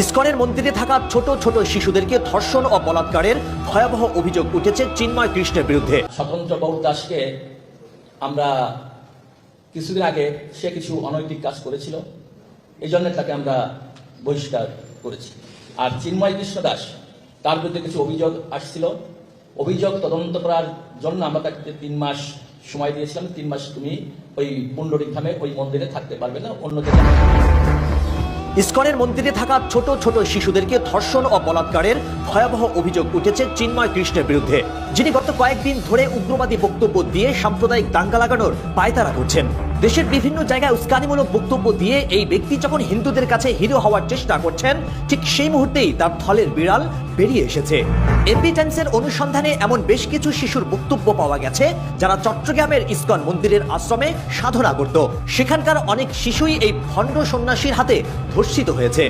ইসকনের মন্দিরে থাকা ছোট ছোট শিশুদেরকে ধর্ষণ ও বলাৎকারের ভয়াবহ অভিযোগ উঠেছে চিন্ময় কৃষ্ণের বিরুদ্ধে। স্বতন্ত্র বাবু দাসকে আমরা কিছুদিন আগে সে কিছু অনৈতিক কাজ করেছিল, এই জন্য তাকে আমরা বহিষ্কার করেছি। আর চিন্ময় কৃষ্ণ দাস, তার বিরুদ্ধে কিছু অভিযোগ আসছিল, অভিযোগ তদন্ত করার জন্য আমরা তাকে 3 মাস সময় দিয়েছিলাম। 3 মাস তুমি ওই পুণ্ডরিক ধামে ওই মন্দিরে থাকতে পারবে না, অন্য জায়গায়। ইসকনের মন্দিরে থাকা ছোট ছোট শিশুদেরকে ধর্ষণ ও বলাৎকারের ভয়াবহ অভিযোগ উঠেছে চিন্ময় কৃষ্ণের বিরুদ্ধে, যিনি গত কয়েকদিন ধরে উগ্রবাদী বক্তব্য দিয়ে সাম্প্রদায়িক দাঙ্গা লাগানোর পায়তারা করছেন। দেশের বিভিন্ন জায়গায় উস্কানিমূলক বক্তব্য দিয়ে এই ব্যক্তি যখন হিন্দুদের কাছে হিরো হওয়ার চেষ্টা করছেন, ঠিক সেই মুহূর্তেই তার থলের বিড়াল বেরিয়ে এসেছে। এমপি টাইমসের অনুসন্ধানে এমন বেশ কিছু শিশুর বক্তব্য পাওয়া গেছে যারা চট্টগ্রামের ইসকন মন্দিরের আশ্রমে সাধনা করত। সেখানকার অনেক শিশুই এই ভণ্ড সন্ন্যাসীর হাতে ধর্ষিত হয়েছে।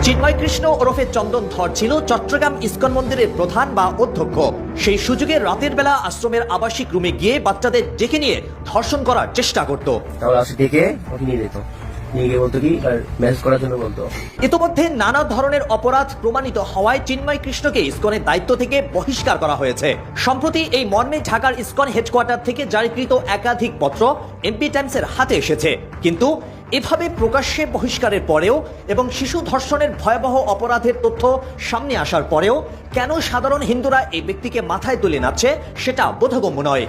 চিন্ময় কৃষ্ণ ওরফে চন্দন ধর ছিল চট্টগ্রাম ইসকন মন্দিরের প্রধান বা অধ্যক্ষ। সেই সুযোগে রাতের বেলা আশ্রমের আবাসিক রুমে গিয়ে বাচ্চাদের ডেকে নিয়ে ধর্ষণ করার চেষ্টা করত। ইতোমধ্যে নানা ধরনের অপরাধ প্রমাণিত হওয়ায় চিন্ময় কৃষ্ণকে ইসকনের দায়িত্ব থেকে বহিষ্কার করা হয়েছে। সম্প্রতি এই মর্মে ঢাকার ইসকন হেডকোয়ার্টার থেকে জারিকৃত একাধিক পত্র এমপি টাইমসের হাতে এসেছে। কিন্তু এভাবে প্রকাশ্যে বহিষ্কারের পরেও এবং শিশু ধর্ষণের ভয়াবহ অপরাধের তথ্য সামনে আসার পরেও কেন সাধারণ হিন্দুরা এই ব্যক্তিকে মাথায় তুলে নাচছে সেটা বোধগম্য নয়।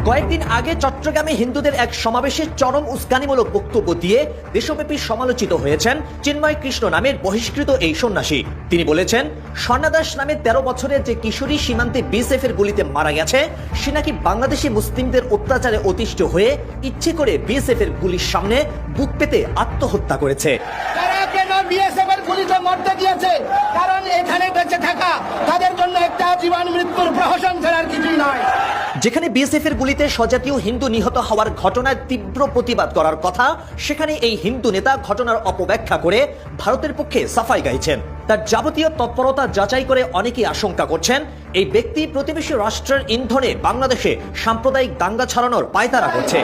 কয়েকদিন আগে চট্টগ্রামে হিন্দুদের এক সমাবেশে চরম উস্কানিমূলক বক্তব্য দিয়ে দেশব্যাপী সমালোচিত হয়েছেন চিন্ময় কৃষ্ণ নামের বহিষ্কৃত এই সন্ন্যাসী। তিনি বলেছেন, স্বর্ণা দাস নামে 13 বছরের যে কিশোরী সীমান্তে বিএসএফ এর গুলিতে মারা গেছে, সে নাকি বাংলাদেশি মুসলিমদের অত্যাচারে অতিষ্ঠ হয়ে ইচ্ছে করে বিএসএফ এর গুলির সামনে বুক পেতে আত্মহত্যা করেছে। বিএসএফ এর গুলিতে মরতে গিয়েছে কারণ এখানে বেঁচে থাকা তাদের জন্য একটা জীবন মৃত্যুর প্রহসন ছাড়া আর কিছুই নয়। যেখানে বিএসএফ এর গুলিতে স্বজাতীয় হিন্দু নিহত হওয়ার ঘটনার তীব্র প্রতিবাদ করার কথা, সেখানে এই হিন্দু নেতা ঘটনার অপব্যাখ্যা করে ভারতের পক্ষে সাফাই গাইছেন। তার যাবতীয় তৎপরতা যাচাই করে অনেকেই আশঙ্কা করছেন এই ব্যক্তি প্রতিবেশী রাষ্ট্রের ইন্ধনে বাংলাদেশে সাম্প্রদায়িক দাঙ্গা ছড়ানোর পায়তারা করছে।